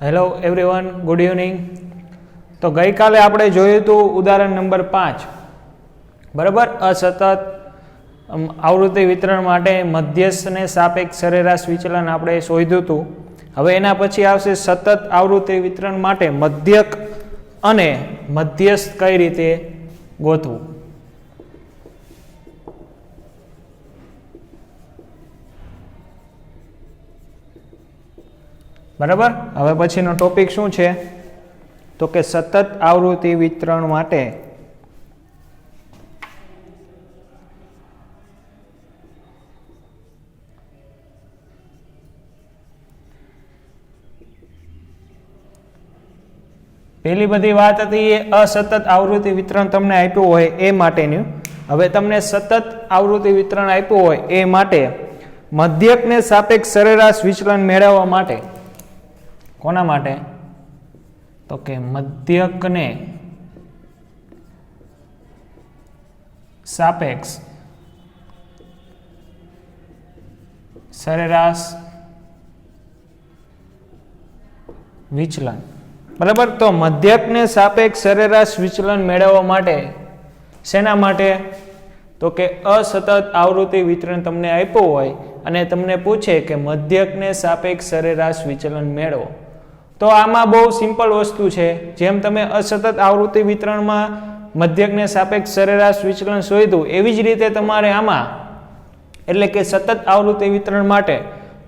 Hello everyone, good evening. તો ગઈકાલે આપણે જોયું હતું ઉદાહરણ નંબર 5, બરાબર. અસતત આવૃત્તિ વિતરણ માટે મધ્યસ્થ ને સાપેક્ષ સરેરાશ વિચલન આપણે શોધ્યું હતું. હવે એના પછી આવશે સતત આવૃત્તિ વિતરણ માટે મધ્યક અને મધ્યસ્થ કઈ રીતે ગોતવું. બરાબર. હવે પછીનો ટોપિક શું છે તો કે સતત આવૃત્તિ વિતરણ માટે પેલી બધી વાત હતી એ અસતત આવૃત્તિ વિતરણ તમને આપ્યું હોય એ માટેનું. હવે તમને સતત આવૃત્તિ વિતરણ આપ્યું હોય એ માટે મધ્યકને સાપેક્ષ સરેરાશ વિચલન મેળવવા માટે, કોના માટે તો કે મધ્યકને સાપેક્ષ સરેરાશ વિચલન. બરાબર. તો મધ્યકને સાપેક્ષ સરેરાશ વિચલન મેળવવા માટે શેના માટે તો કે અસતત આવૃત્તિ વિતરણ તમને આપ્યું હોય અને તમને પૂછે કે મધ્યકને સાપેક્ષ સરેરાશ વિચલન મેળવો. તો આમાં બહુ સિમ્પલ વસ્તુ છે. જેમ તમે અસતત આવૃત્તિ વિતરણમાં મધ્યકને સાપેક્ષ સરેરાશ વિચલન શોધ્યું એવી જ રીતે તમારે આમાં એટલે કે સતત આવૃત્તિ વિતરણ માટે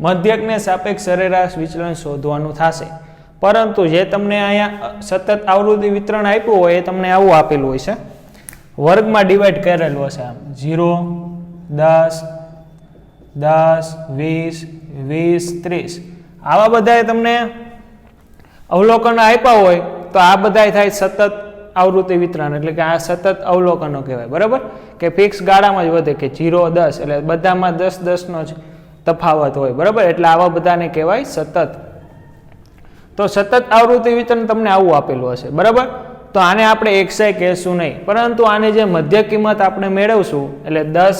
મધ્યકને સાપેક્ષ સરેરાશ વિચલન શોધવાનું થશે. પરંતુ જે તમને અહીંયા સતત આવૃત્તિ વિતરણ આપ્યું હોય એ તમને આવું આપેલું હોય છે, વર્ગમાં ડિવાઈડ કરેલું હશે. આમ 0, 10, 10, 20, 20, 30 આવા બધાએ તમને અવલોકનો આપ્યા હોય તો આ બધા થાય સતત આવૃત્તિ વિતરણ, એટલે કે આ સતત અવલોકનો કહેવાય. બરાબર. કે ફિક્સ ગાળામાં જ વધે કે 0, 10 એટલે બધામાં 10, 10 નો જ તફાવત હોય. બરાબર. એટલે આવા બધાને કહેવાય સતત. તો સતત આવૃત્તિ વિતરણ તમને આવું આપેલું હશે. બરાબર. તો આને આપણે XI કહેશું નહીં, પરંતુ આને જે મધ્ય કિંમત આપણે મેળવશું એટલે 10,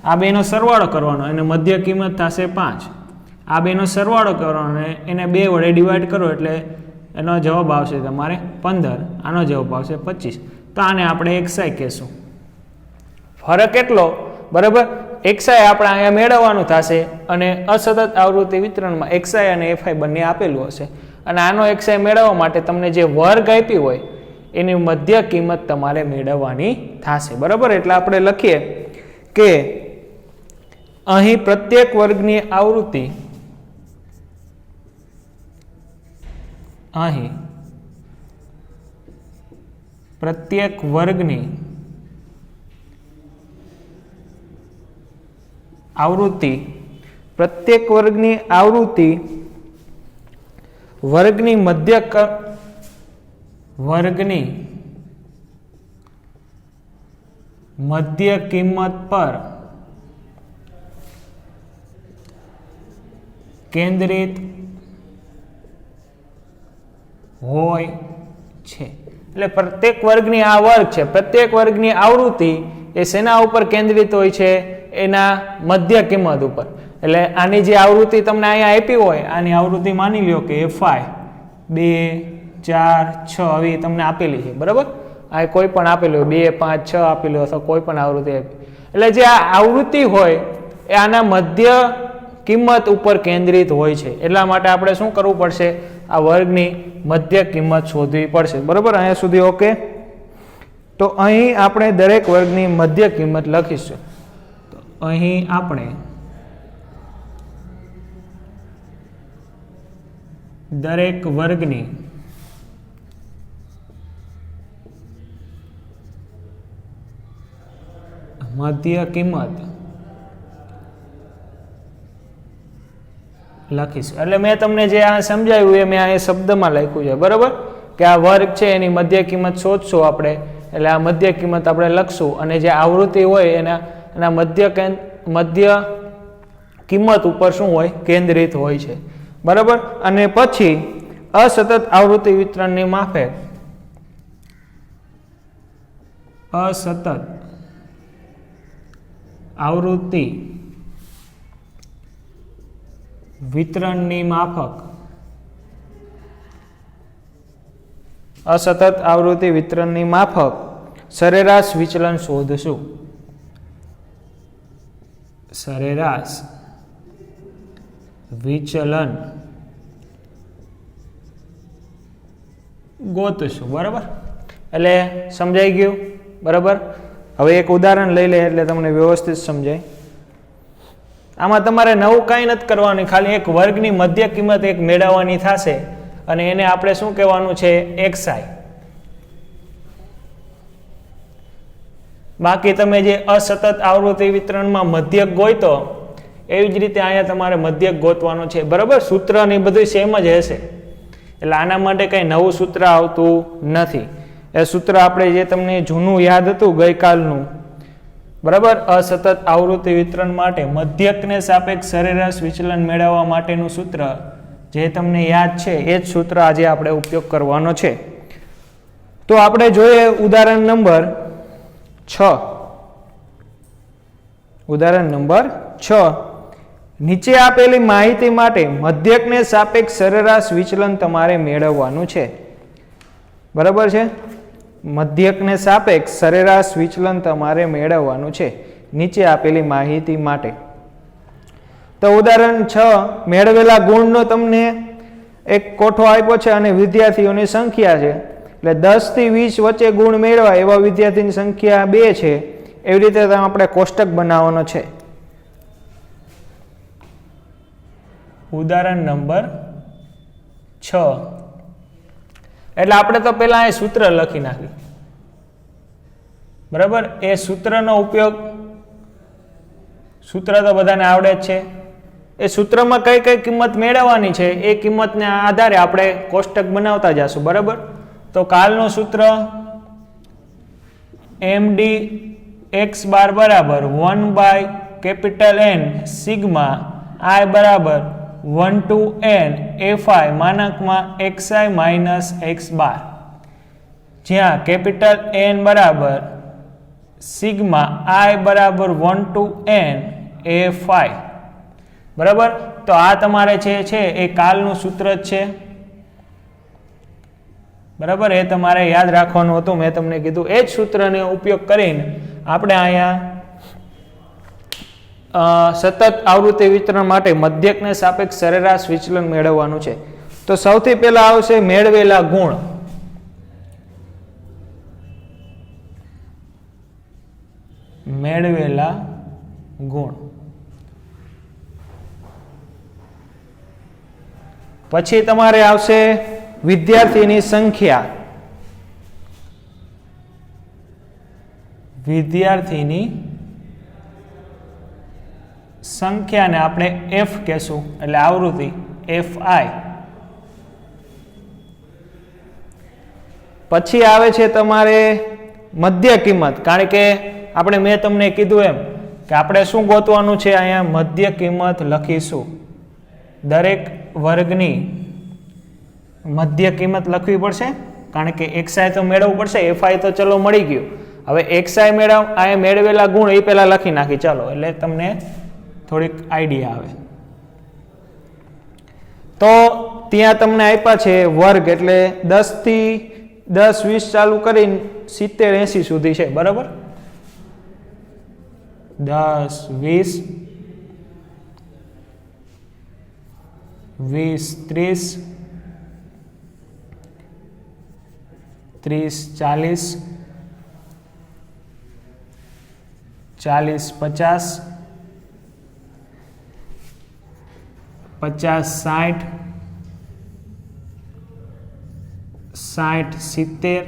આ બેનો સરવાળો કરવાનો અને મધ્ય કિંમત થશે 5. આ બેનો સરવાળો કરવાનો એને 2 વડે ડિવાઈડ કરો એટલે એનો જવાબ આવશે તમારે 15. આનો જવાબ આવશે 25. તો આને આપણે XI કહેશું. ફરક એટલો, બરાબર, XI આપણે અહીંયા મેળવવાનું થશે અને અસતત આવૃત્તિ વિતરણમાં XI અને FI બંને આપેલું હશે. અને આનો XI મેળવવા માટે તમને જે વર્ગ આપી હોય એની મધ્ય કિંમત તમારે મેળવવાની થશે. બરાબર. એટલે આપણે લખીએ કે અહીં પ્રત્યેક વર્ગની આવૃત્તિ, અહીં પ્રત્યેક વર્ગની આવૃત્તિ, પ્રત્યેક વર્ગની આવૃત્તિ વર્ગની મધ્ય કિંમત પર કેન્દ્રિત હોય છે. એટલે પ્રત્યેક વર્ગની આ વર્ગ છે, પ્રત્યેક વર્ગની આવૃત્તિ એ શેના ઉપર કેન્દ્રિત હોય છે? એના મધ્ય કિંમત ઉપર. એટલે આની જે આવૃત્તિ તમને અહીંયા આપી હોય, આની આવૃત્તિ માની લ્યો કે FI 2, 4, 6 આવી તમને આપેલી છે. બરાબર. આ કોઈ પણ આપેલું હોય, 2, 5, 6 આપેલું અથવા કોઈ પણ આવૃત્તિ આપી. એટલે જે આ આવૃત્તિ હોય એ આના મધ્ય કિંમત ઉપર કેન્દ્રિત હોય છે. એટલા માટે આપણે શું કરવું પડશે? આ વર્ગની મધ્ય કિંમત શોધવી પડશે. બરાબર. અહીંયા સુધી ઓકે. તો અહીં આપણે દરેક વર્ગની મધ્ય કિંમત લખીશું. તો અહીં આપણે દરેક વર્ગની મધ્ય કિંમત લખીશું. એટલે મેં તમને જે આ સમજાવ્યું એ મેં આ શબ્દમાં લખ્યું છે. બરાબર. કે આ વર્ગ છે એની મધ્ય કિંમત શોધશું આપણે. એટલે આ મધ્ય કિંમત આપણે લખશું અને જે આવૃત્તિ હોય એના મધ્ય કિંમત ઉપર શું હોય? કેન્દ્રિત હોય છે. બરાબર. અને પછી અસતત આવૃત્તિ વિતરણની માફક અસતત આવૃત્તિ વિતરણની માફક અસતત આવૃત્તિ વિતરણની માફક સરેરાશ વિચલન શોધશું. સરેરાશ વિચલન ગોતશું. બરાબર, એટલે સમજાઈ ગયું. બરાબર, હવે એક ઉદાહરણ લઈ લે એટલે તમને વ્યવસ્થિત સમજાય. આમાં તમારે નવું કાંઈ નથી કરવાનું, ખાલી એક વર્ગની મધ્ય કિંમત એક મેળવવાની થશે અને એને આપણે શું કહેવાનું છે, xi. બાકી તમે જે અસતત આવૃત્તિ વિતરણમાં મધ્યક ગોઈતો એવી જ રીતે અહીંયા તમારે મધ્યક ગોતવાનો છે. બરાબર, સૂત્ર ને બધું સેમ જ હશે, એટલે આના માટે કંઈ નવું સૂત્ર આવતું નથી. એ સૂત્ર આપણે જે તમને જૂનું યાદ હતું ગઈકાલનું, બરાબર, અસતત આવૃત્તિ વિતરણ માટે મધ્યકને સાપેક્ષ સરેરાશ વિચલન મેળવવા માટેનું સૂત્ર જે તમને યાદ છે એ જ સૂત્ર આજે આપણે ઉપયોગ કરવાનો છે. તો આપણે જોઈએ ઉદાહરણ નંબર 6. ઉદાહરણ નંબર 6. નીચે આપેલી માહિતી માટે મધ્યકને સાપેક્ષ સરેરાશ વિચલન તમારે મેળવવાનું છે. બરાબર છે, મધ્યકને સાપેક્ષ સરેરાશ વિચલન તમારે મેળવવાનું છે નીચે આપેલી માહિતી માટે. તો ઉદાહરણ 6, મેળવેલા ગુણનો તમને એક કોઠો આપ્યો છે અને વિદ્યાર્થીઓની સંખ્યા છે, એટલે 10 થી 20 વચ્ચે ગુણ મેળવા એવા વિદ્યાર્થીની સંખ્યા 2 છે. એવી રીતે આપણે કોષ્ટક બનાવવાનો છે. ઉદાહરણ નંબર 6, એટલે આપણે તો પેલા એ સૂત્ર લખી નાખી. બરાબર, એ સૂત્રનો ઉપયોગ, સૂત્ર તો બધાને આવડે જ છે. એ સૂત્રમાં કઈ કઈ કિંમત મેળવવાની છે એ કિંમતને આધારે આપણે કોષ્ટક બનાવતા જશું. બરાબર, તો કાલનું સૂત્ર md x બાર બરાબર 1/N સિગ્મા I બરાબર 1 to n fi માનકમાં xi minus x બાર, જ્યાં કેપિટલ N બરાબર સિગ્મા I બરાબર 1 to n fi. બરાબર, તો આ તમારે છે એ કાલનું સૂત્ર જ છે. બરાબર, એ તમારે યાદ રાખવાનું હતું. મેં તમને કીધું એ જ સૂત્રનો ઉપયોગ કરીને આપણે અહીંયા સતત આવૃત્તિ વિતરણ માટે મધ્યકને સાપેક્ષ સરેરાશ વિચલન મેળવવાનું છે. તો સૌથી પહેલા આવશે મેળવેલા ગુણ. મેળવેલા ગુણ, પછી તમારે આવશે વિદ્યાર્થીની સંખ્યા. વિદ્યાર્થીની સંખ્યાને આપણે f કહેશું, એટલે આવૃત્તિ fi. પછી આવે છે તમારે મધ્ય કિંમત, કારણ કે આપણે મેં તમને કીધું એમ કે આપણે શું ગોતવાનું છે, અહીંયા મધ્ય કિંમત લખીશું. દરેક વર્ગની મધ્ય કિંમત લખવી પડશે, કારણ કે xi તો મેળવવું પડશે, fi તો ચલો મળી ગયું. હવે xi અહીંયા મેળવેલા ગુણ એ પહેલા લખી નાખી, ચાલો, એટલે તમને થોડીક આઈડિયા આવે. તો ત્યાં તમને આપ્યા છે વર્ગ, એટલે 10 થી 10 20 ચાલુ કરીને 70 80 સુધી છે. બરાબર, 10 20 20 30 30 40 40 50 50 60 60 70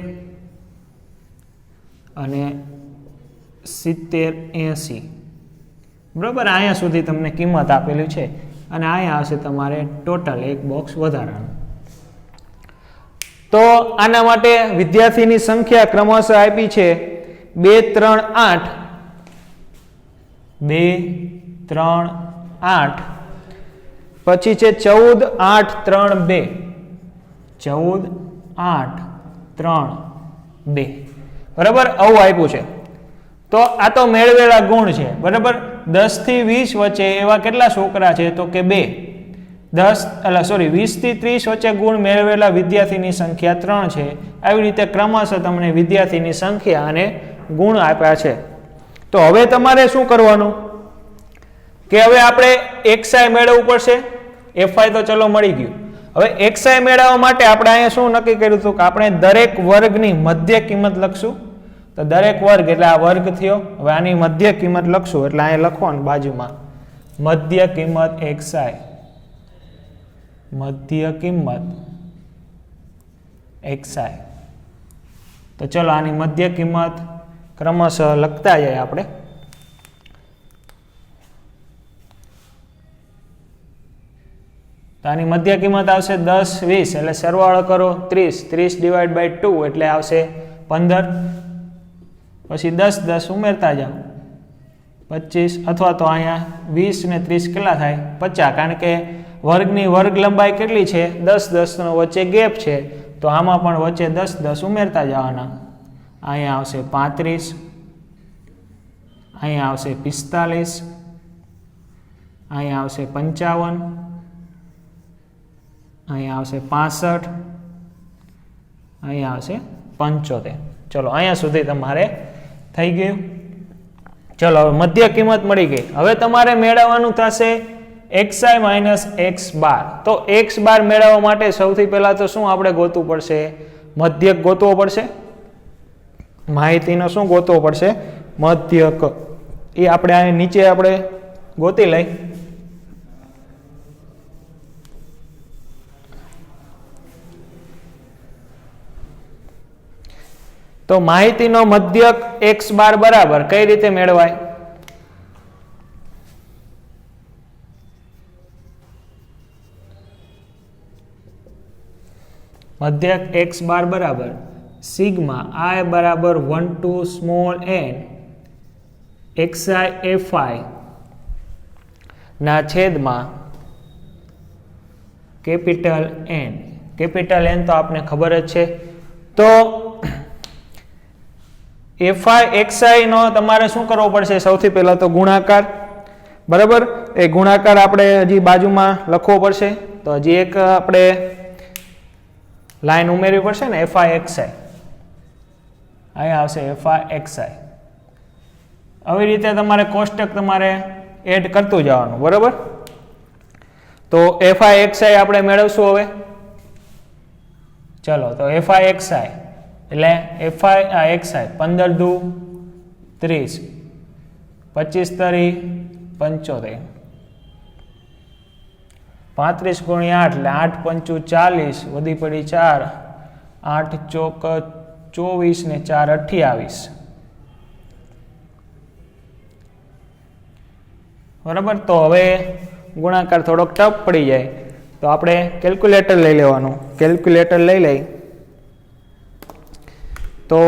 અને 70 80. બરાબર, અહીંયા સુધી તમને કિંમત આપેલી છે અને અહીંયા આવશે તમારે ટોટલ એક બોક્સ વધારાનું. તો આના માટે વિદ્યાર્થીની સંખ્યા ક્રમશઃ આપી છે 2 3 8 2 3 8, પછી છે 14 8 3 2 14 8 3 2. બરાબર, આવું આપ્યું છે. તો આ તો મેળવેલા ગુણ છે. બરાબર, 10 થી 20 વચ્ચે એવા કેટલા છોકરા છે, તો કે 2. 20 થી 30 વચ્ચે ગુણ મેળવેલા વિદ્યાર્થીની સંખ્યા 3 છે, આવી રીતે ક્રમશઃ તમને વિદ્યાર્થીની સંખ્યા અને ગુણ આપ્યા છે. તો હવે તમારે શું કરવાનું કે હવે આપણે xi મેળવવું પડશે. fi તો ચલો મળી ગયું. હવે xi મેળવવા માટે આપણે અહીંયા શું નક્કી કર્યું હતું કે આપણે દરેક વર્ગની મધ્ય કિંમત લખશું. તો દરેક વર્ગ એટલે આ વર્ગ થયો. હવે આની મધ્ય કિંમત લખશું એટલે અહીંયા લખવાનું બાજુમાં મધ્ય કિંમત xi, મધ્ય કિંમત xi. તો ચલો આની મધ્ય કિંમત ક્રમશઃ લખતા જઈએ આપણે. તો આની મધ્ય કિંમત આવશે 10 20 એટલે સરવાળો કરો 30 30 ડિવાઈડ બાય 2 એટલે આવશે 15. પછી 10 10 ઉમેરતા જાઓ 25 અથવા તો અહીંયા 20 ને 30 કેટલા થાય 50 કારણ કે વર્ગની વર્ગ લંબાઈ કેટલી છે 10 10 નો વચ્ચે ગેપ છે તો આમાં પણ વચ્ચે 10 10 ઉમેરતા જવાના. અહીંયા આવશે 35, અહીંયા આવશે 45, અહીંયા આવશે 55, અહીંયા આવશે 65, અહીંયા આવશે 75. ચલો અહીંયા સુધી તમારે થઈ ગયું. ચલો હવે મધ્ય કિંમત મળી ગઈ. હવે તમારે મેળવવાનું થશે xi માઇનસ x બાર. તો x બાર મેળવવા માટે સૌથી પહેલા તો શું આપણે ગોતવું પડશે? મધ્યક ગોતવો પડશે. માહિતીનો શું ગોતવો પડશે? મધ્યક. એ આપણે આ નીચે આપણે ગોતી લઈ. તો માહિતીનો મધ્યક x બાર બરાબર કઈ રીતે મેળવાય? મધ્યક x બાર બરાબર સિગ્મા i બરાબર 1 to small n xi fi ના છેદમાં કેપિટલ N. કેપિટલ N તો આપને ખબર જ છે. તો fi xi નો તમારે શું કરવો પડશે? સૌથી પહેલા તો ગુણાકાર. બરાબર, એ ગુણાકાર આપણે હજી બાજુમાં લખવો પડશે. તો હજી એક આપણે લાઈન ઉમેરવી પડશે ને fi xi. અહીંયા આવશે fi xi. આવી રીતે તમારે કોષ્ટક તમારે એડ કરતું જવાનું. બરાબર, તો fi xi આપણે મેળવશું હવે. ચલો તો fi xi એટલે fi xi 15 દુ 30, 25 તરી 75, 35 ગુણ્યા 8 એટલે 8 પંચુ 40, વધી પડી 4, 8 ચોક 24 ને 4 28. બરાબર, તો હવે ગુણાકાર થોડોક ટફ પડી જાય તો આપણે કેલ્ક્યુલેટર લઈ લેવાનું. કેલ્ક્યુલેટર લઈ લઈ તો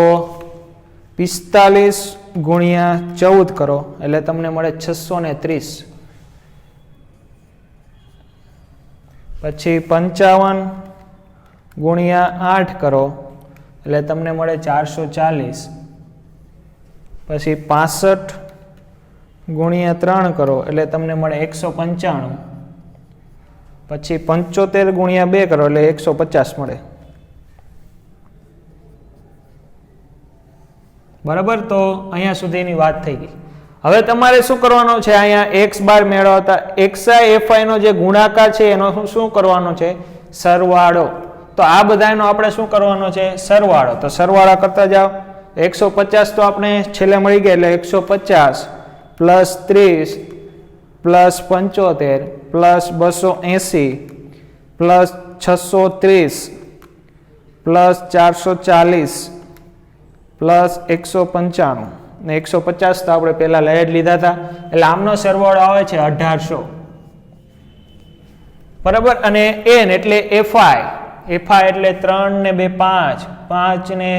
45 ગુણ્યા 14 કરો એટલે તમને મળે 630. પછી 55 ગુણ્યા 8 કરો એટલે તમને મળે 440. પછી 65 ગુણ્યા 3 કરો એટલે તમને મળે 195. પછી 75 ગુણ્યા 2 કરો એટલે 150 મળે. બરાબર, તો અહીંયા સુધીની વાત થઈ ગઈ. હવે તમારે શું કરવાનો છે? અહીંયા x બાર મેળવતા xi fi નો જે ગુણાકાર છે એનો શું કરવાનો છે? સરવાળો. તો આ બધાનો આપણે શું કરવાનો છે? સરવાળો. તો સરવાળા કરતા જાઓ. 150 તો આપણે છેલ્લે મળી ગયા એટલે 150 plus 30 plus 75 plus 280 plus 630 plus 440 plus 195 ને 150 તો આપણે પહેલા લઈ જ લીધા હતા એટલે આમનો સરવાળો આવે છે 1800. બરાબર, અને n એટલે fi. fi એટલે 3 ને 2 5, 5 ને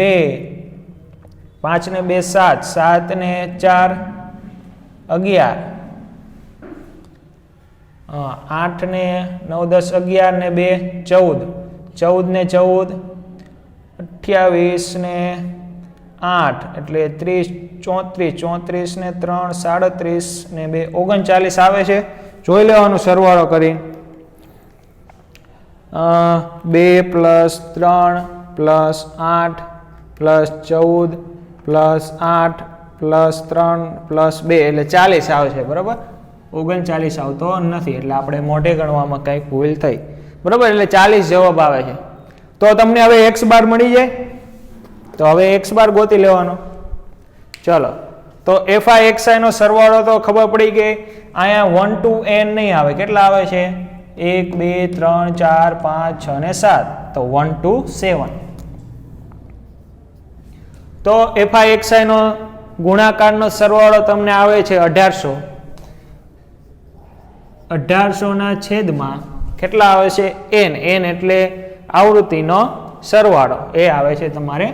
2 5 ને 2 7, 7 ને 4 11, 8 ને 9 10 11 ને 2 14, 14 ને 14 28 ને 8 એટલે 30 34 34 ને 3 37 ને 2 39 આવે છે. જોઈ લેવાનું સરવાળો કરી. 2 plus 3 plus 8 plus 14 plus 8 plus 3 plus 2 એટલે 40 આવે છે, બરાબર. 39 આવતો નથી એટલે આપણે મોઢે ગણવામાં કંઈક ભૂલ થઈ, બરાબર. એટલે 40 જવાબ આવે છે. તો તમને હવે x બાર મળી જાય. તો હવે x બાર ગોતી લેવાનો. ચલો, તો fi xi નો સરવાળો તો ખબર પડી ગઈ. અહીંયા 1 to n નહીં આવે, કેટલા આવે છે? 1 2 3 4 5 6 અને 7, તો 1 to 7. તો fi xi નો ગુણાકારનો સરવાળો તમને આવે છે 1800. 1800 ના છેદમાં કેટલા આવે છે? n. n એટલે આવૃત્તિનો સરવાળો, એ આવે છે તમારે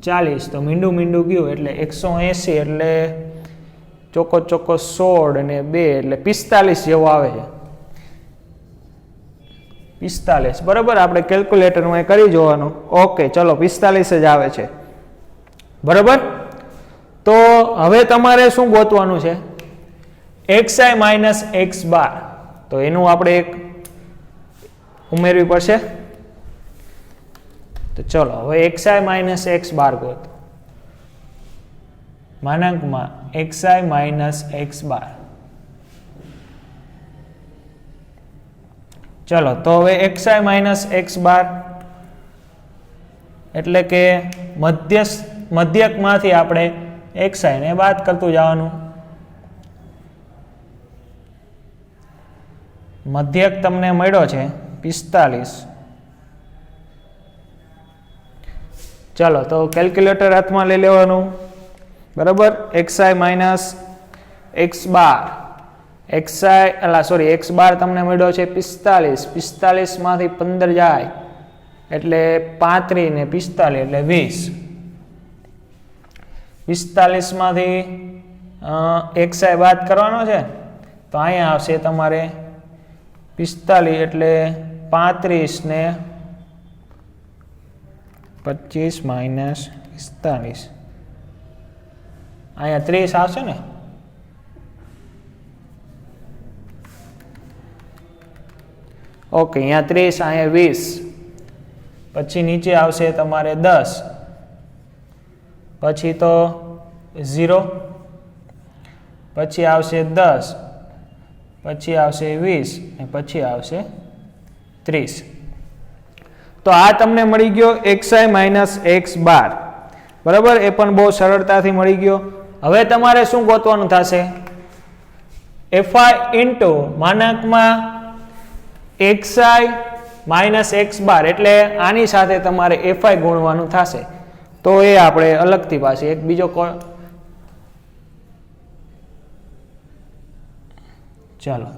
40. તો મીંડું મીંડું ગયું એટલે 180 એટલે ચોખ્ખો ચોખ્ખો 16 અને 2 એટલે 45 જેવો આવે છે. 45, બરાબર. આપણે કેલ્ક્યુલેટરમાં કરી જોવાનું. ઓકે, ચલો 45 જ આવે છે, બરાબર. તો હવે તમારે શું ગોતવાનું છે? xi માઇનસ x બાર. તો એનું આપણે એક ઉમેરવી પડશે. તો ચલો હવે xi માઇનસ x બાર ગોતો. માનાંકમાં xi માઇનસ x બાર. ચલો, તો હવે xi માઇનસ x બાર એટલે કે મધ્યકમાંથી આપણે xi ને બાદ કરતું જવાનું. મધ્યક તમને મળ્યો છે 45. ચલો, તો કેલ્ક્યુલેટર હાથમાં લઈ લેવાનું, બરાબર. xi માઇનસ x બાર, x બાર તમને મળ્યો છે 45. 45 માંથી 15 જાય એટલે 35 ને 45 એટલે 20. 45 માંથી xi બાદ કરવાનો છે, તો અહીંયા આવશે તમારે 45 એટલે 35 ને 25 માઇનસ 45, અહીંયા 30 આવશે ને. ઓકે, અહીંયા 30, અહીંયા 20. પછી નીચે આવશે તમારે 10, પછી તો 0, પછી આવશે 10, પછી આવશે 20 અને પછી આવશે 30. તો આ તમને મળી ગયો xi માઇનસ x બાર, બરાબર. એ પણ બહુ સરળતાથી મળી ગયો. હવે તમારે શું ગોતવાનું થશે? fi ઇન્ટુ માનાંકમાં xi માઇનસ x બાર, એટલે આની સાથે તમારે fi ગુણવાનું થશે. તો એ આપણે અલગથી પાછી એક બીજો ચાલો,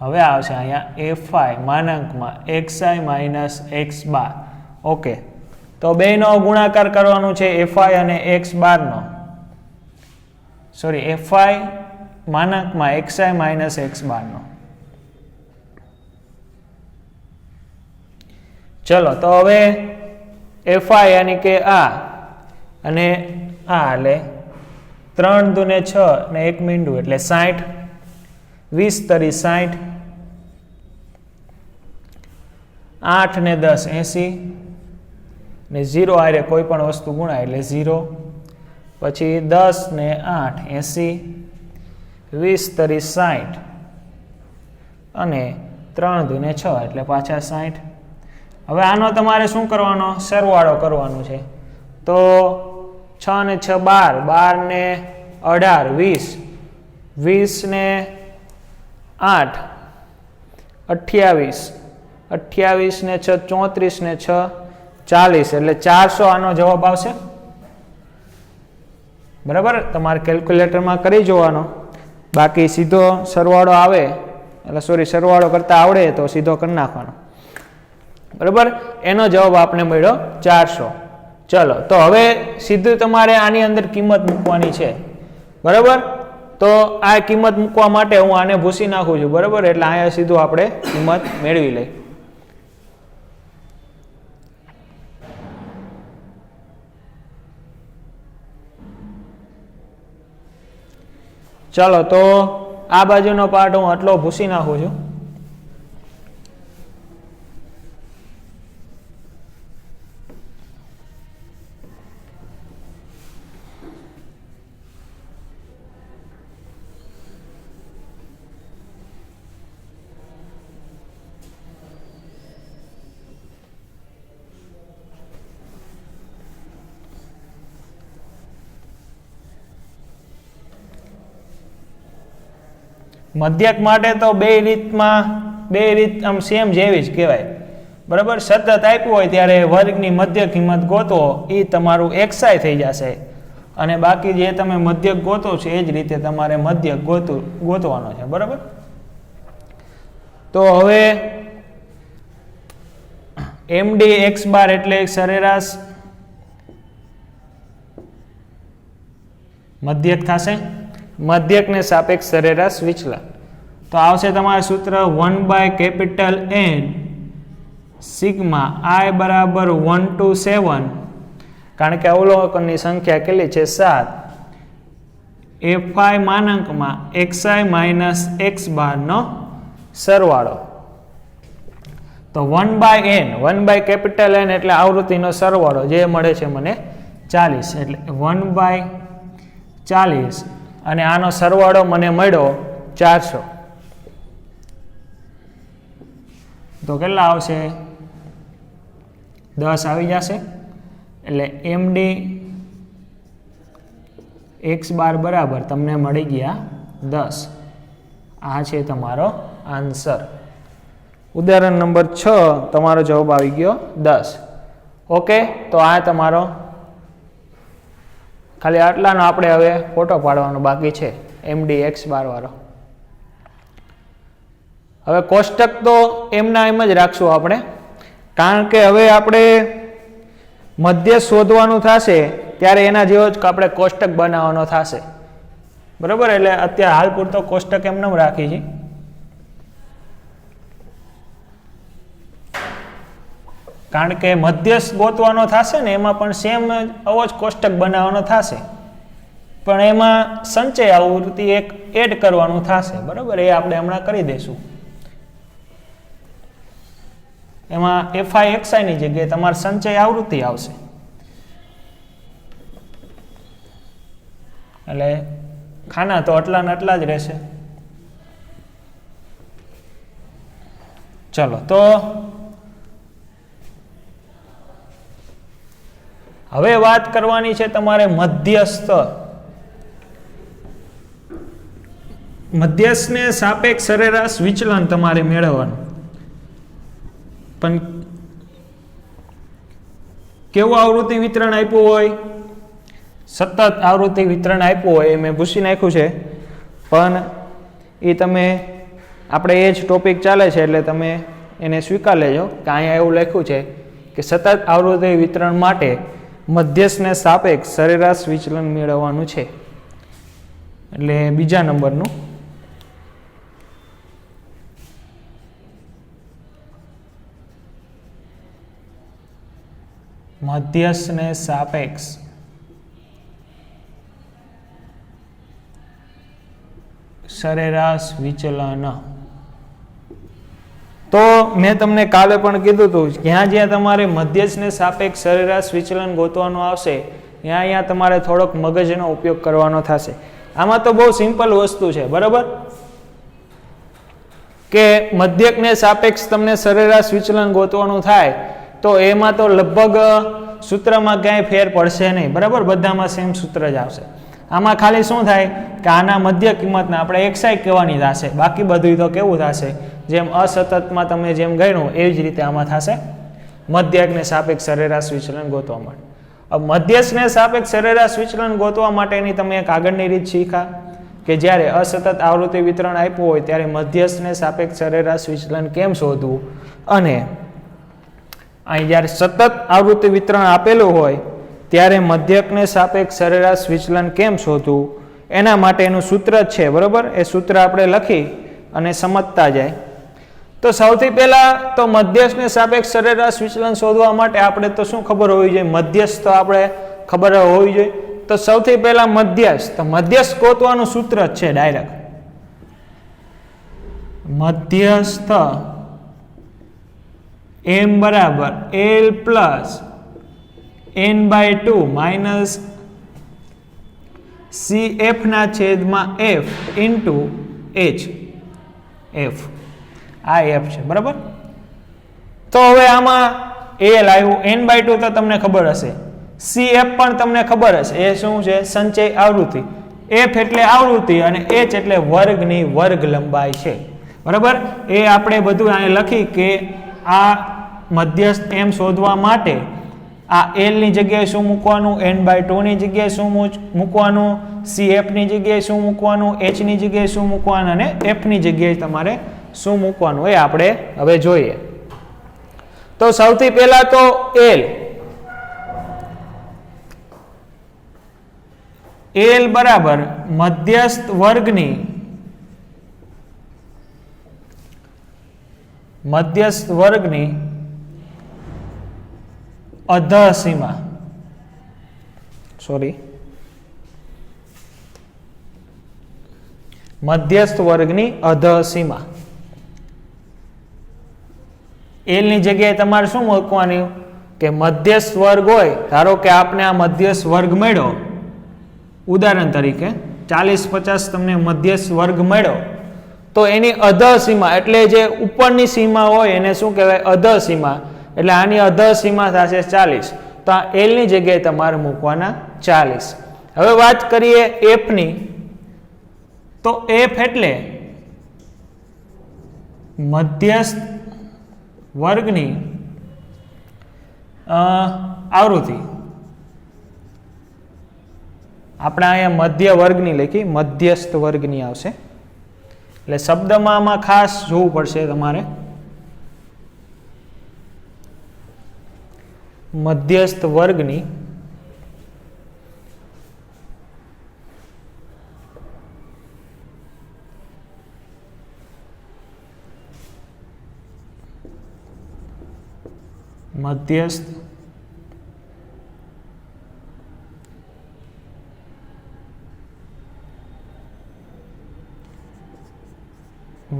હવે આવશે અહીંયા fi માનાંકમાં xi માઇનસ x બાર. ઓકે, તો બેનો ગુણાકાર કરવાનું છે fi અને x બારનો. Sorry, fi માનાંકમાં xi minus x બારનો. ચલો, તો હવે fi યાની કે આ અને આ એટલે 3 દુને 6 ને 1 મીંડું એટલે 60. 20 તરી 60, 8 ને 10 80 ને 0 આરે કોઈ પણ વસ્તુ ગુણાય એટલે 0. પછી 10 ને 8 80, 20 તરી 60 અને 3 દુને 6 એટલે પાછા 60. હવે આનો તમારે શું કરવાનો? સરવાળો કરવાનો છે. તો 6 ને 6 12, 12 ને 18 20, 20 ને 8 28, 28 ને 6 34 ને 6 40 એટલે 400 આનો જવાબ આવશે, બરાબર. તમારે કેલ્ક્યુલેટરમાં કરી જોવાનો. બાકી સીધો સરવાળો આવે એટલે સરવાળો કરતા આવડે તો સીધો કરી નાખવાનો, બરાબર. એનો જવાબ આપણે મળ્યો 400. ચલો, તો હવે સીધું તમારે આની અંદર કિંમત મૂકવાની છે, બરાબર. તો આ કિંમત મૂકવા માટે હું આને ભૂસી નાખું છું, બરાબર. એટલે અહીંયા સીધું આપણે કિંમત મેળવી લઈ. ચાલો, તો આ બાજુનો પાર્ટ હું આટલો ભૂસી નાખું છું. મધ્યક માટે તો બે રીત આમ સેમ જેવી જ કહેવાય, બરાબર. સતત આપ્યું હોય ત્યારે વર્ગની મધ્ય કિંમત ગોતો, એ તમારું xi થઈ જશે, અને બાકી જે તમે મધ્યક ગોતો છો એ જ રીતે તમારે મધ્યક ગોતવાનો છે, બરાબર. તો હવે md x બાર એટલે સરેરાશ મધ્યક થશે, મધ્યકને સાપેક્ષ સરેરાશ વિચલન. તો આવશે તમારું સૂત્ર 1/N સિગ્મા i બરાબર 1 to 7, કારણ કે અવલોકનની સંખ્યા કેટલી છે 7, fi માનાંકમાં xi માઇનસ x બાર નો સરવાળો. તો 1/N એટલે આવૃત્તિનો સરવાળો જે મળે છે મને 40, એટલે 1/40 અને આનો સરવાળો મને મળ્યો 400. તો કેટલા આવશે? 10 આવી જશે. એટલે md x બાર બરાબર તમને મળી ગયા 10. આ છે તમારો આન્સર. ઉદાહરણ નંબર 6 તમારો જવાબ આવી ગયો 10. ઓકે, તો આ તમારો ખાલી આટલાનો આપણે હવે ફોટો પાડવાનો બાકી છે, md x બાર વાળો. હવે કોષ્ટક તો એમના એમ જ રાખશું આપણે, કારણ કે હવે આપણે મધ્ય શોધવાનું થશે ત્યારે એના જેવો જ આપણે કોષ્ટક બનાવવાનો થશે, બરાબર. એટલે અત્યારે હાલ પૂરતો કોષ્ટક એમને રાખી છે. કારણ કે મધ્યસ્થ ગોતવાનો થશે ને એમાં પણ સેમ આવો જ કોષ્ટક બનાવવાનો થશે, પણ એમાં સંચય આવૃત્તિ એક એડ કરવાનું થશે, બરાબર. એ આપણે હમણાં કરી દઈશું. એમાં fi xi ની જગ્યાએ તમારે સંચય આવૃત્તિ આવશે. એટલે ખાના તો આટલા ને આટલા જ રહેશે. ચલો, તો હવે વાત કરવાની છે તમારે મધ્યસ્થને સાપેક્ષ સરેરાશ વિચલન તમારે મેળવવાનું. પણ કેવું આવૃત્તિ વિતરણ આપ્યું હોય? સતત આવૃત્તિ વિતરણ આપ્યું હોય એ મેં ભૂસી નાખ્યું છે, પણ એ તમે આપણે એ જ ટોપિક ચાલે છે એટલે તમે એને સ્વીકાર લેજો કે અહીંયા એવું લખ્યું છે કે સતત આવૃત્તિ વિતરણ માટે મધ્યસ્થને સાપેક્ષ સરેરાશ વિચલન મેળવવાનું છે. એટલે બીજા નંબરનું મધ્યસ્થને સાપેક્ષ સરેરાશ વિચલન. તો મેં તમને કાલે પણ કીધું હતું, જ્યાં તમારે મધ્યસ્થને સાપેક્ષ સરેરાશ વિચલન ગોતવાનું આવશે ત્યાં તમારે થોડોક મગજનો ઉપયોગ કરવાનો થશે. આમાં તો બહુ સિમ્પલ વસ્તુ છે, બરાબર. કે મધ્યકને સાપેક્ષ તમને સરેરાશ વિચલન ગોતવાનું થાય તો એમાં તો લગભગ સૂત્રમાં ક્યાંય ફેર પડશે નહીં, બરાબર. બધામાં સેમ સૂત્ર જ આવશે. આમાં ખાલી શું થાય કે આના મધ્ય કિંમતને આપણે xi કહેવાની થશે, બાકી બધું તો કેવું થશે, જેમ અસતતમાં તમે જેમ ગણ્યું એવી જ રીતે આમાં થશે મધ્યકને સાપેક્ષ સરેરાશ વિચલન ગોતવા માટે. अब मध्यस्थ ने सापेक्ष सरेराश विचलन गोतवा माटेनी तमे एक आगळनी રીત શીખા કે જ્યારે અસતત આવૃત્તિ વિતરણ આપ્યું હોય ત્યારે મધ્યસ્થ ને સાપેક્ષ સરેરાશ વિચलन કેમ શોધવું અને અહીં જ્યારે સતત આવૃત્તિ વિતરણ આપેલું હોય ત્યારે મધ્યક ને સાપેક્ષ સરેરાશ વિચलन કેમ શોધવું એના માટેનું સૂત્ર જ છે બરોબર એ સૂત્ર આપણે લખી અને સમજતા જાય तो સૌથી પહેલા તો મધ્યસ્થ ને સાપેક્ષ સરેરાશ વિચलन શોધવા માટે આપણે તો શું ખબર હોવી જોઈએ મધ્યસ્થ તો આપણે ખબર હોવી જોઈએ तो સૌથી પહેલા મધ્યસ્થ ગોતવાનું સૂત્ર જ છે ડાયરેક્ટ મધ્યસ્થ m બરાબર l plus n/2 minus cf ના છેદમાં f ઇન્ટુ h f આ f છે બરાબર તો હવે આમાં l આવ્યું n/2 તો તમને ખબર હશે cf પણ તમને ખબર હશે એ શું છે સંચય આવૃત્તિ એફ એટલે આવૃત્તિ અને એચ એટલે વર્ગની વર્ગ લંબાઈ છે. બરાબર, એ આપણે બધું અહીંયા લખી કે આ મધ્યસ્થ એમ શોધવા માટે આ એલ ની જગ્યાએ શું મૂકવાનું, n/2 ની જગ્યાએ શું મૂકવાનું, CF ની જગ્યાએ શું મૂકવાનું, H ની જગ્યાએ શું મૂકવાનું અને F ની જગ્યાએ તમારે શું મૂકવાનું એ આપણે હવે જોઈએ. તો સૌથી પહેલા તો એલ બરાબર મધ્યસ્થ વર્ગની અધસીમા, મધ્યસ્થ વર્ગની અધસીમા. એલ ની જગ્યાએ તમારે શું મૂકવાનું કે મધ્યસ્થ વર્ગ હોય, ધારો કે આપને આ મધ્યસ્થ વર્ગ મળ્યો, ઉદાહરણ તરીકે 40-50 તમને મધ્યસ્થ વર્ગ મળ્યો, તો એની અધસીમા એટલે જે ઉપરની સીમા હોય એને શું કહેવાય, અધસીમા. એટલે આની અધસીમા થશે 40, તો આ એલ ની જગ્યાએ તમારે મૂકવાના 40. હવે વાત કરીએ એફ ની, તો એફ એટલે મધ્યસ્થ વર્ગની આવૃત્તિ. આપણે અહીંયા મધ્ય વર્ગની લખી, મધ્યસ્થ વર્ગની આવશે. એટલે શબ્દમાં આમાં ખાસ જોવું પડશે તમારે, મધ્યસ્થ વર્ગની મધ્યસ્થ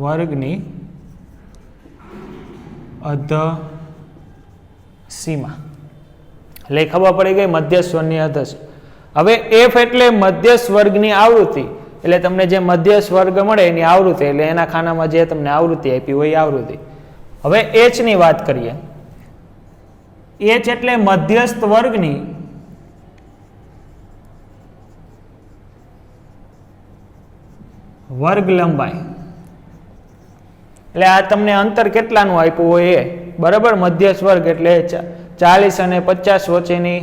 વર્ગની અધસીમા. એટલે ખબર પડી ગઈ મધ્યસ્થ વર્ગની અધસીમા. હવે એફ એટલે મધ્યસ્થ વર્ગની આવૃત્તિ, એટલે તમને જે મધ્યસ્થ વર્ગ મળે એની આવૃત્તિ, એટલે એના ખાનામાં જે તમને આવૃત્તિ આપી હોય એ આવૃત્તિ. હવે એચ ની વાત કરીએ. એચ એટલે મધ્યસ્થ વર્ગની વર્ગ લંબાઈ. એટલે આ તમને અંતર કેટલાનું આપ્યું હોય એ, બરાબર, મધ્યસ્થ વર્ગ એટલે 40 અને 50 વચ્ચેની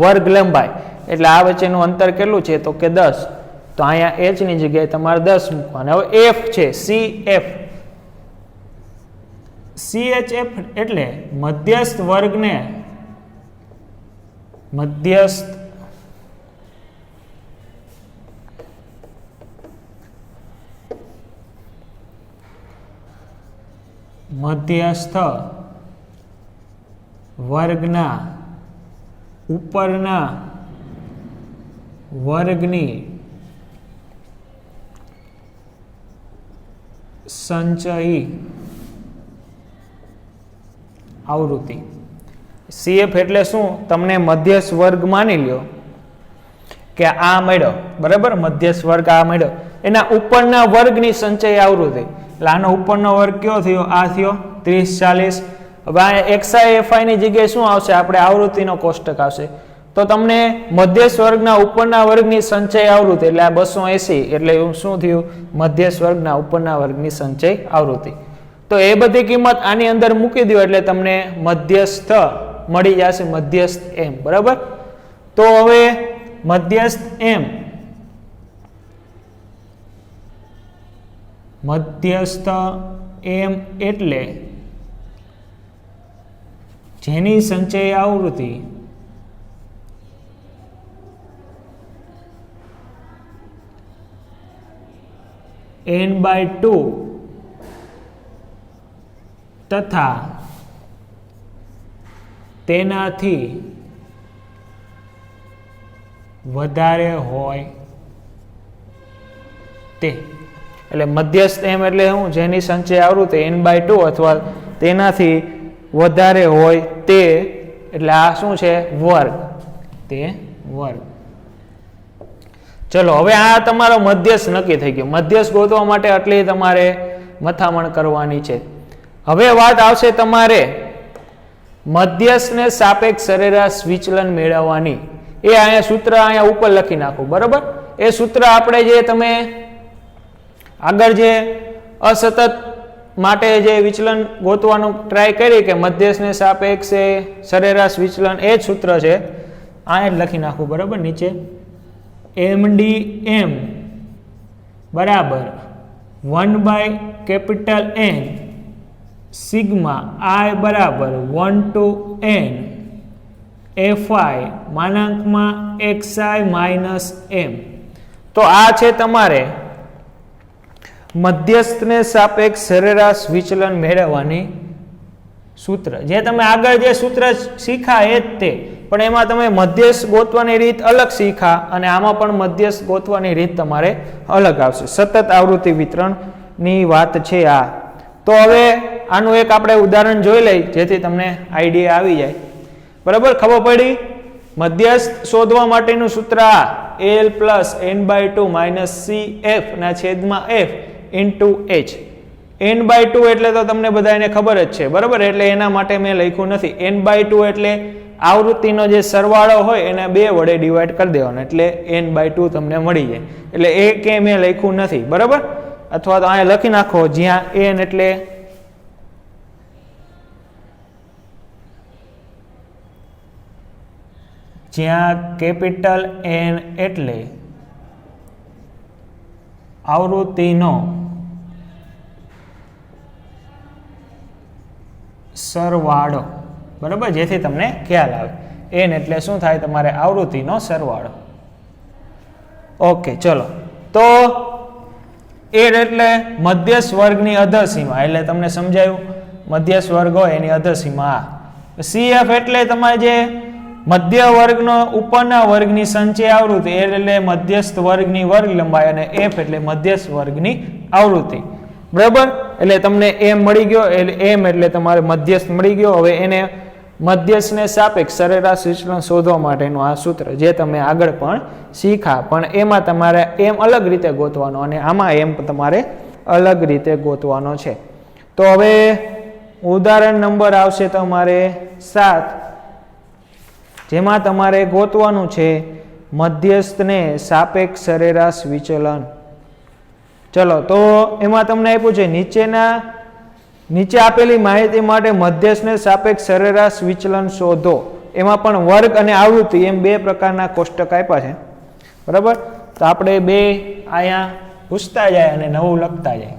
વર્ગ લંબાઈ, એટલે આ વચ્ચેનું અંતર કેટલું છે તો કે 10. તો અહીંયા એચ ની જગ્યાએ તમારે 10 મૂકવાના. હવે એફ છે CF, CHF એટલે મધ્યસ્થ વર્ગને મધ્યસ્થ વર્ગના ઉપરના વર્ગની સંચયી આવૃત્તિ. CF એટલે શું, તમને મધ્યસ્થ વર્ગ માની લ્યો કે આ મળ્યો, બરાબર, મધ્યસ્થ વર્ગ આ મળ્યો, એના ઉપરના વર્ગની સંચય આવૃત્તિ. એટલે આનો ઉપરનો વર્ગ કયો થયો, આ થયો 30-40. હવે આ XI ની જગ્યાએ શું આવશે, આપણે આવૃત્તિનો કોષ્ટક આવશે. તો તમને મધ્યસ્થ વર્ગના ઉપરના વર્ગની સંચય આવૃત્તિ એટલે આ 280, એટલે શું થયું, મધ્યસ્થ વર્ગના ઉપરના વર્ગની સંચય આવૃત્તિ. તો એ બધી કિંમત આની અંદર મૂકી દો એટલે તમને મધ્યસ્થ મળી જશે, મધ્યસ્થ એમ. બરાબર, તો હવે મધ્યસ્થ એમ, મધ્યસ્થ એમ એટલે જેની સંચય આવૃત્તિ n/2 તથા તેનાથી વધારે હોય તે. એટલે મધ્યસ્થ એમ એટલે શું, જેની સંચય આવૃત્તિ n/2 અથવા તેનાથી વધારે હોય તે, એટલે આ શું છે, વર્ગ, તે વર્ગ. ચલો હવે આ તમારો મધ્યસ્થ નક્કી થઈ ગયો. મધ્યસ્થ ગોતવા માટે આટલી તમારે મથામણ કરવાની છે. હવે વાત આવશે તમારે મધ્યસ્થને સાપેક્ષ સરેરાશ વિચલન મેળવવાની. એ અહીંયા સૂત્ર અહીંયા ઉપર લખી નાખો, બરાબર. એ સૂત્ર આપણે જે તમે આગળ જે અસતત માટે જે વિચલન ગોતવાનું ટ્રાય કરી કે મધ્યસ્થને સાપેક્ષે સરેરાશ વિચલન, એ જ સૂત્ર છે. આ જ લખી નાખવું, બરાબર. નીચે MDM બરાબર 1/N સિગ્મા I બરાબર 1 to N FI માનાંકમાં XI minus M. તો આ છે તમારે મધ્યસ્થને સાપેક્ષ સરેરાશ વિચલન મેળવવાની સૂત્ર. જે તમે આગળ જે સૂત્ર શીખા એ જ તે, પણ એમાં તમે મધ્યસ્થ ગોતવાની રીત અલગ શીખા અને આમાં પણ મધ્યસ્થ ગોતવાની રીત તમારે અલગ આવશે. સતત આવૃત્તિ વિતરણની વાત છે આ. તો હવે આનું એક આપણે ઉદાહરણ જોઈ લઈ જેથી તમને આઈડિયા આવી જાય. બરાબર, ખબર પડી? મધ્યસ્થ શોધવા માટેનું સૂત્ર આ L plus N/2 minus CF ના છેદમાં F ઇન્ટુ H. N/2 એટલે તો તમને બધાને ખબર જ છે, બરાબર. એટલે એના માટે મેં લખ્યું નથી. N/2 એટલે આવૃત્તિનો જે સરવાળો હોય એને 2 વડે ડિવાઈડ કરી દેવાનો એટલે N/2 તમને મળી જાય. એટલે એ કે મેં લખ્યું નથી, બરાબર. અથવા તો અહીંયા લખી નાખો જ્યાં N એટલે જ્યાં કેપિટલ N એટલે આવૃત્તિનો સરવાળો, બરાબર. જેથી તમને ખ્યાલ આવે. N એટલે શું થાય? તમારે આવૃત્તિનો સરવાળો. ઓકે, ચલો. તો N એટલે મધ્યસ્થ વર્ગની અધસીમા, એટલે તમને સમજાયું. મધ્યસ્થ વર્ગ હોય એની અધસીમા. CF એટલે તમારે જે મધ્ય વર્ગનો ઉપરના વર્ગની સંચય આવૃત્તિ, એટલે મધ્યસ્થ વર્ગની વર્ગ લંબાઈ, અને F એટલે મધ્યસ્થ વર્ગની આવૃત્તિ, બરાબર. એટલે તમને M મળી ગયો. એટલે M એટલે તમારે મધ્યસ્થ મળી ગયો. હવે એને મધ્યસ્થને સાપેક્ષ સરેરાશ વિચલન શોધવા માટેનું આ સૂત્ર જે તમે આગળ પણ શીખા, પણ એમાં તમારે M અલગ રીતે ગોતવાનો અને આમાં M તમારે અલગ રીતે ગોતવાનો છે. તો હવે ઉદાહરણ નંબર આવશે તમારે 7, જેમાં તમારે ગોતવાનું છે મધ્યસ્થને સાપેક્ષ સરેરાશ વિચલન. ચલો, તો એમાં તમને આપ્યું છે નીચે આપેલી માહિતી માટે મધ્યસ્થને સાપેક્ષ સરેરાશ વિચલન શોધો. એમાં પણ વર્ગ અને આવૃત્તિ એમ 2 પ્રકારના કોષ્ટક આપ્યા છે, બરાબર. તો આપણે 2 અહીંયા પૂછતા જાય અને નવું લખતા જાય.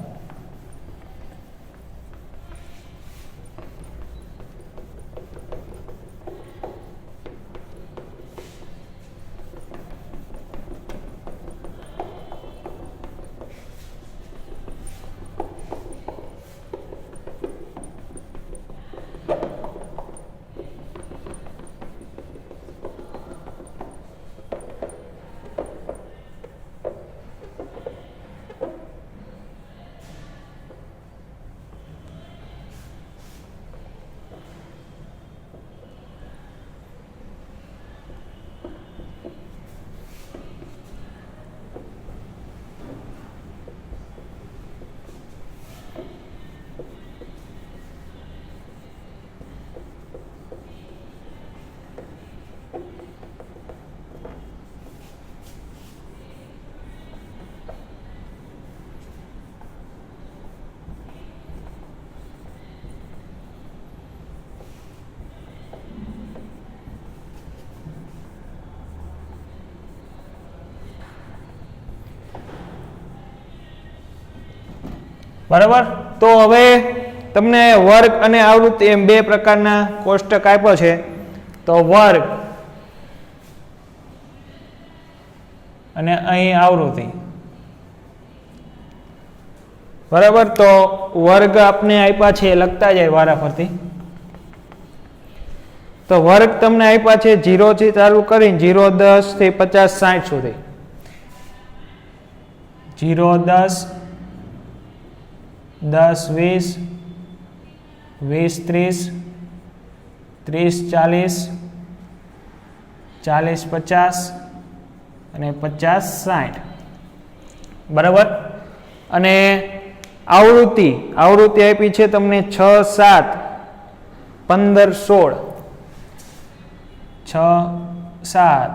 બરાબર. તો હવે તમને વર્ગ અને આવૃત્તિ એમ 2 પ્રકારના કોષ્ટક આપ્યો છે. તો વર્ગ અને અહીં આવૃત્તિ, બરાબર. તો વર્ગ આપને આપ્યા છે લખતા જાય વારાફરતી. તો વર્ગ તમને આપ્યા છે 0 થી ચાલુ કરીને 0, 10 થી 50, 60 સુધી. 0, 10, 10, 20, 20, 30, 30, 40, 40, 50 અને 50, 60, બરાબર. અને આવૃત્તિ આપી છે તમને 6, 7, 15, 16, 6, 7,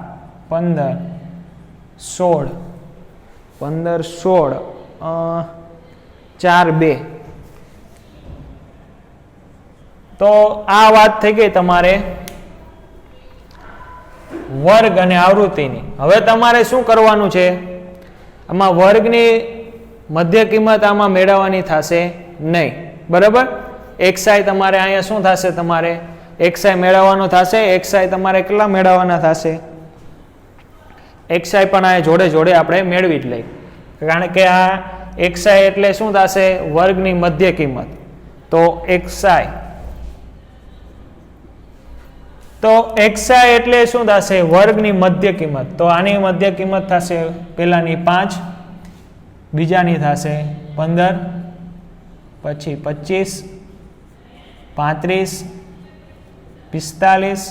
15, 16 15 16 4 2 તો આ વાત થઈ ગઈ તમારે વર્ગ અને આવૃત્તિની. હવે તમારે શું કરવાનું છે, આમાં વર્ગની મધ્ય કિંમત આમાં મેળવવાની થશે નહીં, બરાબર. xi તમારે અહીંયા શું થશે, તમારે xi મેળવવાનું થશે. xi તમારે કેટલા મેળવવાના થશે, xi પણ આ જોડે જોડે આપણે મેળવી જ લઈ, કારણ કે આ xi એટલે શું થશે, વર્ગની મધ્ય કિંમત. તો xi એટલે શું થશે, વર્ગની મધ્ય કિંમત. તો આની મધ્ય કિંમત થશે પહેલાની 5, બીજાની થશે 15, પછી 25, 35, 45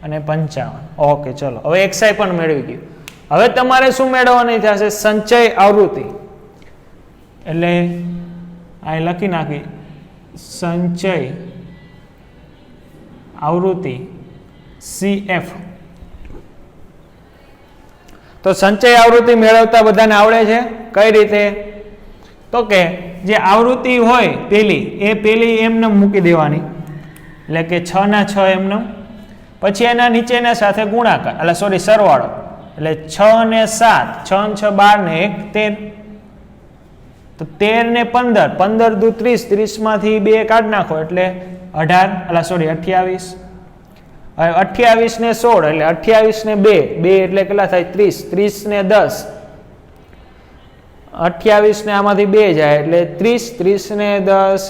અને 55. ઓકે, ચલો હવે xi પણ મેળવી ગયું. હવે તમારે શું મેળવવાની થશે, સંચય આવૃત્તિ. એટલે આ લખી નાખી સંચય આવૃત્તિ CF. તો સંચય આવૃત્તિ મેળવતા બધાને આવડે છે. કઈ રીતે, તો કે જે આવૃત્તિ હોય પેલી એમને મૂકી દેવાની, એટલે કે 6 ના 6 એમને, પછી એના નીચેના સાથે ગુણાકાર, એટલે સોરી સરવાળો, એટલે 6 ને 7, 6 ને 6 12 ને 1 13. તો 13 ને 15, 15 દુ 30, 30 માંથી 2 કાઢ નાખો એટલે 18, એટલે સોરી 28. હવે 28 ને 16 એટલે 28 ને 2 એટલે કેટલા થાય 30, 30 ને 10, 28 ને આમાંથી 2 જાય એટલે 30, 30 ને 10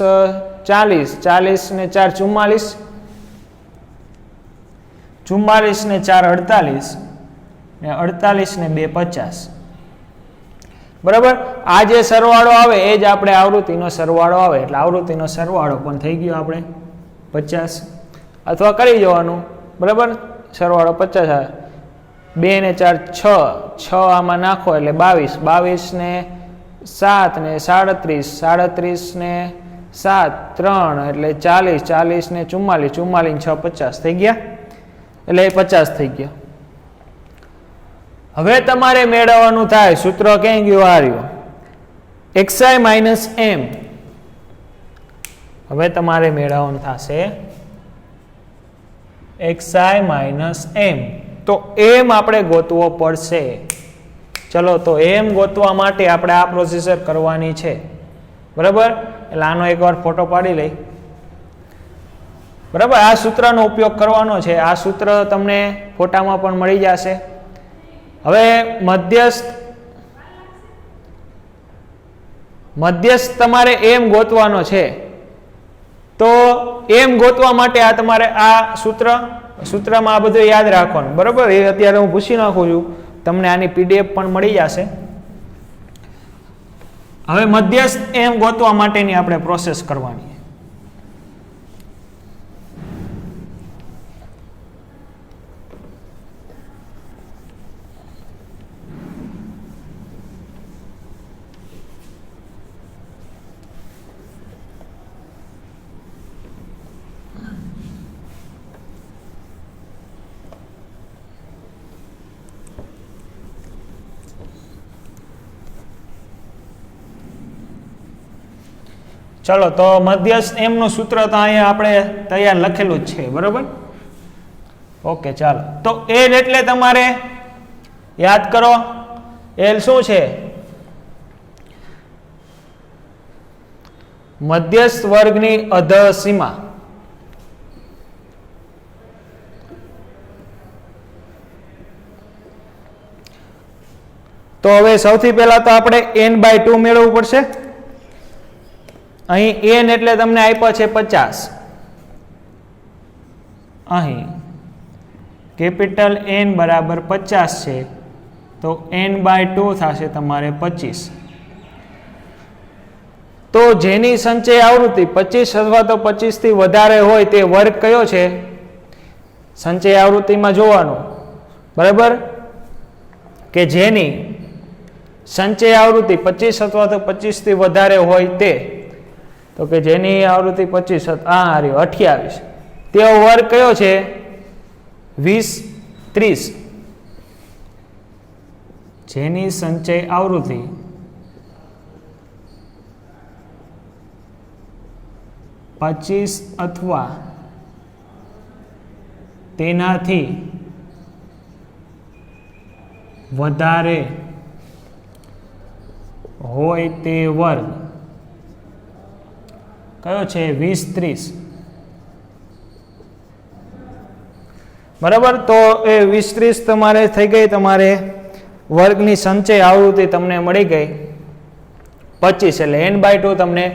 40, 40 ને 4 44, 44 ને 4 48 ને 48 ને 2 50. બરાબર. આ જે સરવાળો આવે એ જ આપણે આવૃત્તિનો સરવાળો આવે, એટલે આવૃત્તિનો સરવાળો પણ થઈ ગયો આપણે 50, અથવા કરી જવાનું, બરાબર. સરવાળો 50 આવે, 2 ને 4 6, 6 આમાં નાખો એટલે 22, 22 ને 7 ને 37, 37 ને 7 3 એટલે 40, 40 ને 44, 44 ને 6 50 થઈ ગયા, એટલે એ 50 થઈ ગયા. હવે તમારે મેળવવાનું થાય, સૂત્ર ક્યાં ગયું, આ રહ્યું, xi માઇનસ m. હવે તમારે મેળવવાનું થશે xi માઇનસ m. તો m આપણે ગોતવો પડશે. ચલો, તો m ગોતવા માટે આપણે આ પ્રોસેસર કરવાની છે, બરાબર. એટલે આનો એકવાર ફોટો પાડી લઈ, બરાબર. આ સૂત્રનો ઉપયોગ કરવાનો છે. આ સૂત્ર તમને ફોટામાં પણ મળી જશે. હવે મધ્યસ્થ તમારે m ગોતવાનો છે. તો m ગોતવા માટે આ તમારે આ સૂત્રમાં આ બધું યાદ રાખવાનું, બરાબર. એ અત્યારે હું પૂછી નાખું છું, તમને આની PDF પણ મળી જશે. હવે મધ્યસ્થ m ગોતવા માટેની આપણે પ્રોસેસ કરવાની. ચલો, તો મધ્યસ્થ m નું સૂત્ર તો અહીંયા આપણે તૈયાર લખેલું જ છે, બરાબર. ઓકે, ચાલો. તો L એટલે તમારે યાદ કરો, L શું છે, મધ્યસ્થ વર્ગની અધસીમા. તો હવે સૌથી પહેલા તો આપણે n/2 મેળવવું પડશે. અહીં n એટલે તમને આપ્યા છે 50, અહીં કેપિટલ N બરાબર 50 છે, તો n/2 થશે તમારે 25. તો જેની સંચય આવૃત્તિ 25 અથવા તો 25 થી વધારે હોય તે વર્ગ કયો છે, સંચય આવૃત્તિમાં જોવાનું, બરાબર, કે જેની સંચય આવૃત્તિ 25 અથવા તો 25 થી વધારે હોય તે, તો કે જેની આવૃત્તિ 25, આ રહ્યો 28, તેવો વર્ગ કયો છે, 20 30. જેની સંચય આવૃત્તિ પચીસ અથવા તેનાથી વધારે હોય તે વર્ગ કયો છે 20-30 બરાબર તો એ 20-30 તમારે થઈ ગઈ તમારે વર્ગની સંચય આવૃત્તિ તમને મળી ગઈ 25 એટલે n/2 તમને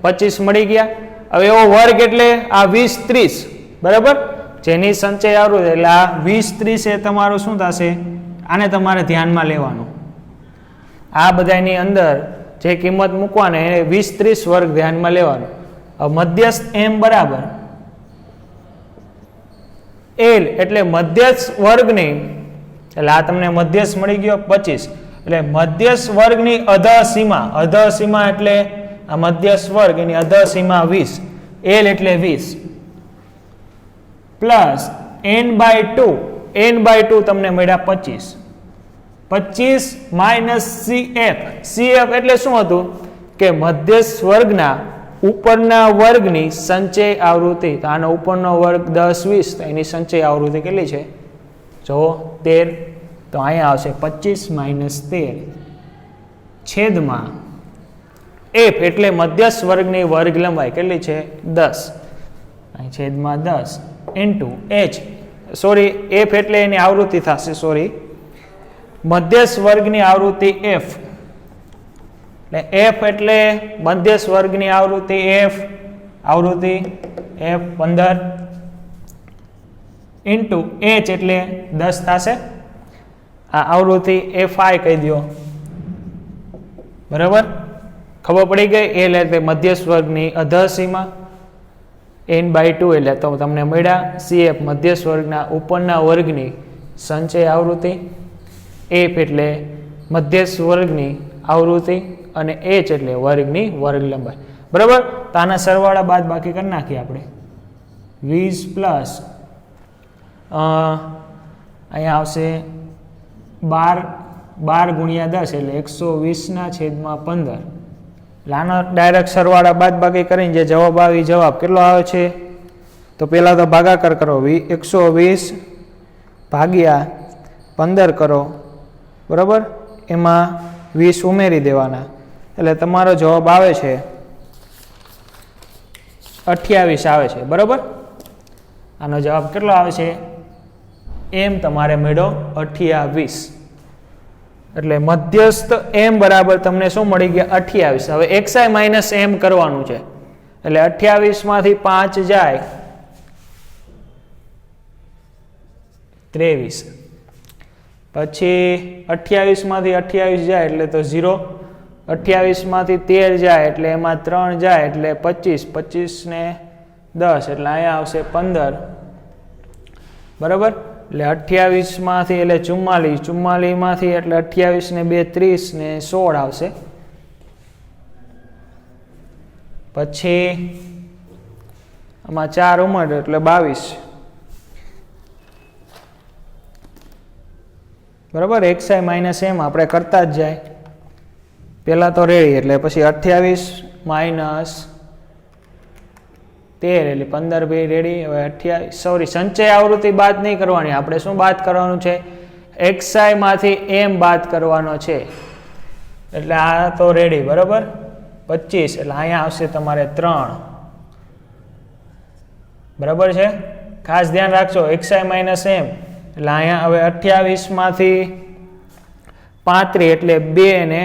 25 મળી ગયા હવે એવો વર્ગ એટલે આ 20-30 બરાબર જેની સંચય આવૃત્તિ એટલે આ 20-30 એ તમારું શું થશે આને તમારે ધ્યાનમાં લેવાનું આ બધાની અંદર જે કિંમત મૂકવાની એ 20-30 વર્ગ ધ્યાનમાં લેવાનું મધ્યસ્થ m બરાબર l એટલે મધ્યસ્થ વર્ગની એટલે આ તમને મધ્યસ્થ મળી ગયો 25 એટલે મધ્યસ્થ વર્ગની અધઃ સીમા એટલે આ મધ્યસ્થ વર્ગ એની અધઃ સીમા 20 l એટલે 20 પ્લસ n/2 તમને મળ્યા 25 માઇનસ cf એટલે શું હતું કે મધ્યસ્થ વર્ગના ઉપરના વર્ગની સંચય આવૃત્તિ તો આનો ઉપરનો વર્ગ 10-20 તો એની સંચય આવૃત્તિ કેટલી છે જો 13 તો અહીંયા આવશે 25 માઇનસ 13 છેદમાં f એટલે મધ્યસ્થ વર્ગની વર્ગ લંબાઈ કેટલી છે 10 અહીં છેદમાં 10 ઇન્ટુ h સોરી f એટલે એની આવૃત્તિ થશે સોરી મધ્યસ્થ વર્ગની આવૃત્તિ f f એટલે મધ્યસ્થ વર્ગની આવૃત્તિ f 15 ઇન્ટુ h એટલે 10 થશે આ આવૃત્તિ fi કહી દો બરાબર ખબર પડી ગઈ l એટલે મધ્યસ્થ વર્ગની અધઃ સીમા n/2 એટલે તો તમને મળ્યા cf મધ્યસ્થ વર્ગના ઉપરના વર્ગની સંચય આવૃત્તિ f એટલે મધ્યસ્થ વર્ગની આવૃત્તિ અને h એટલે વર્ગની વર્ગ લંબાઈ બરાબર તો આના સરવાળા બાદ બાકી કરી નાખીએ આપણે 20 પ્લસ અહીંયા આવશે 12 ગુણ્યા 10 એટલે 120 ના છેદમાં 15 એટલે આનો ડાયરેક્ટ સરવાળા બાદ બાકી કરીને જે જવાબ આવી જવાબ કેટલો આવે છે તો પહેલાં તો ભાગાકાર કરો 120 ભાગ્યા 15 કરો બરાબર એમાં 20 ઉમેરી દેવાના એટલે તમારો જવાબ આવે છે 28 આવે છે બરાબર આનો જવાબ કેટલો આવે છે m તમારે મળ્યો 28 એટલે મધ્યસ્થ m બરાબર તમને શું મળી ગયા 28 હવે xi માઇનસ m કરવાનું છે એટલે 28 માંથી 5 જાય 23 પછી 28 માંથી 28 જાય એટલે તો 0 28 માંથી 13 જાય એટલે એમાં 3 જાય એટલે 25 ને 10 એટલે અહીંયા આવશે 15 બરાબર એટલે 28 માંથી એટલે 44 માંથી એટલે 28 ને 2 30 ને 16 આવશે પછી આમાં 4 ઉમેરો એટલે 22 બરાબર xi માઇનસ m આપણે કરતા જ જાય પહેલાં તો રેડી એટલે પછી 28 માઇનસ 13 એટલે 15 ભાઈ રેડી હવે 28 સોરી સંચય આવૃત્તિ બાદ નહીં કરવાની આપણે શું બાદ કરવાનું છે xi માંથી m બાદ કરવાનો છે એટલે આ તો રેડી બરાબર 25 એટલે અહીંયા આવશે તમારે 3 બરાબર છે ખાસ ધ્યાન રાખજો xi માઇનસ m એટલે અહીંયા હવે 28 માંથી 35 એટલે 2 ને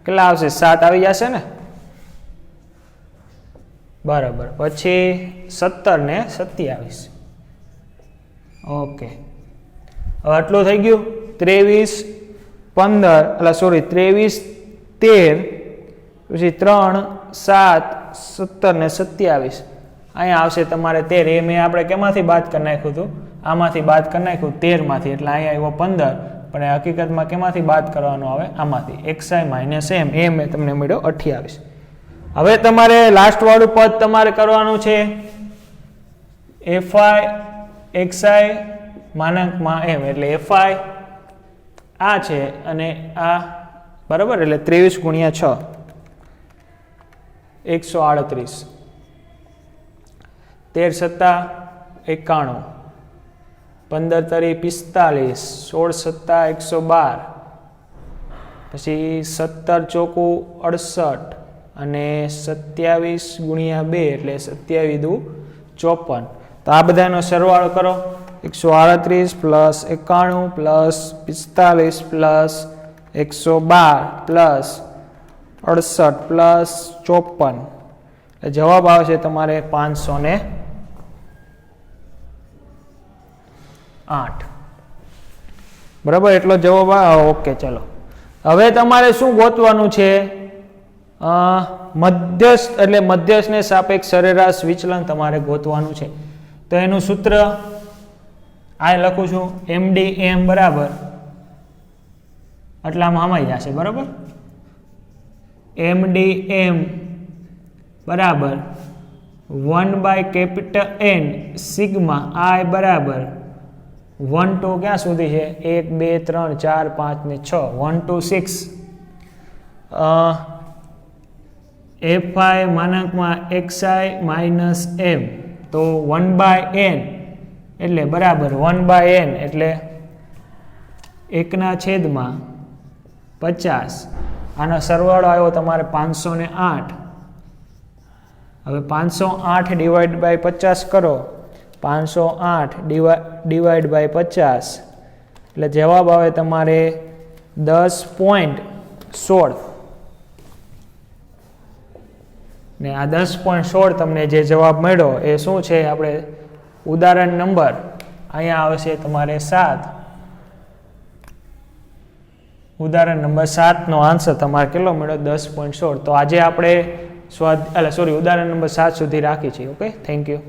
કેટલા આવશે 7 આવી જશે ને બરાબર પછી 17 ને 27 ઓકે હવે આટલું થઈ ગયું 23 15 એટલે સોરી 23 13 પછી 3 7 17 ને 27 અહીંયા આવશે તમારે 13 એ મેં આપણે કેમાંથી બાદ કરી નાખ્યું હતું આમાંથી બાદ કરી નાખ્યું 13 માંથી એટલે અહીંયા આવ્યો 15 પણ હકીકતમાં કેમાંથી બાદ કરવાનો આવે આમાંથી xi માઇનસ m એ મેં તમને મળ્યો 28 હવે તમારે લાસ્ટ વાળું પદ તમારે કરવાનું છે fi xi માનાંકમાં m એટલે fi આ છે અને આ બરાબર, એટલે 23 ગુણ્યા 6 138, 13 સત્તા 91, 15 તરી 45, 16 સત્તા 112, પછી 17 ચોકું 68 અને 27 ગુણ્યા 2 એટલે 27 દુ 54. તો આ બધાનો સરવાળો કરો. 138 plus 91 plus 45 plus 112 plus 68 plus 54, એટલે જવાબ આવશે તમારે 508. બરાબર, એટલો જવાબ આવે. ઓકે, ચલો હવે તમારે શું ગોતવાનું છે? મધ્યસ્થ એટલે મધ્યસ્થને સાપેક્ષ સરેરાશ વિચલન તમારે ગોતવાનું છે. તો એનું સૂત્ર આ લખું છું, MDM બરાબર આટલામાં હમાઈ જશે. બરાબર, MDM બરાબર 1/N સિગ્મા I બરાબર 1 to ક્યાં સુધી છે? 1 2 3 4 5 ને 6, 1 to 6 fi માનાંકમાં xi minus m. તો 1/n એટલે બરાબર 1/n એટલે 1/50. આનો સરવાળો આવ્યો તમારે 508. હવે 508 ડિવાઈડ બાય 50 કરો, 508 ડિવાઈડ બાય 50 એટલે જવાબ આવે તમારે 10.16. ને આ 10.16 તમને જે જવાબ મળ્યો એ શું છે? આપણે ઉદાહરણ નંબર અહીંયા આવશે તમારે 7. ઉદાહરણ નંબર 7 નો આન્સર તમારે કેટલો મળ્યો? 10.16. તો આજે આપણે ઉદાહરણ નંબર 7 સુધી રાખી છીએ. Okay, thank you.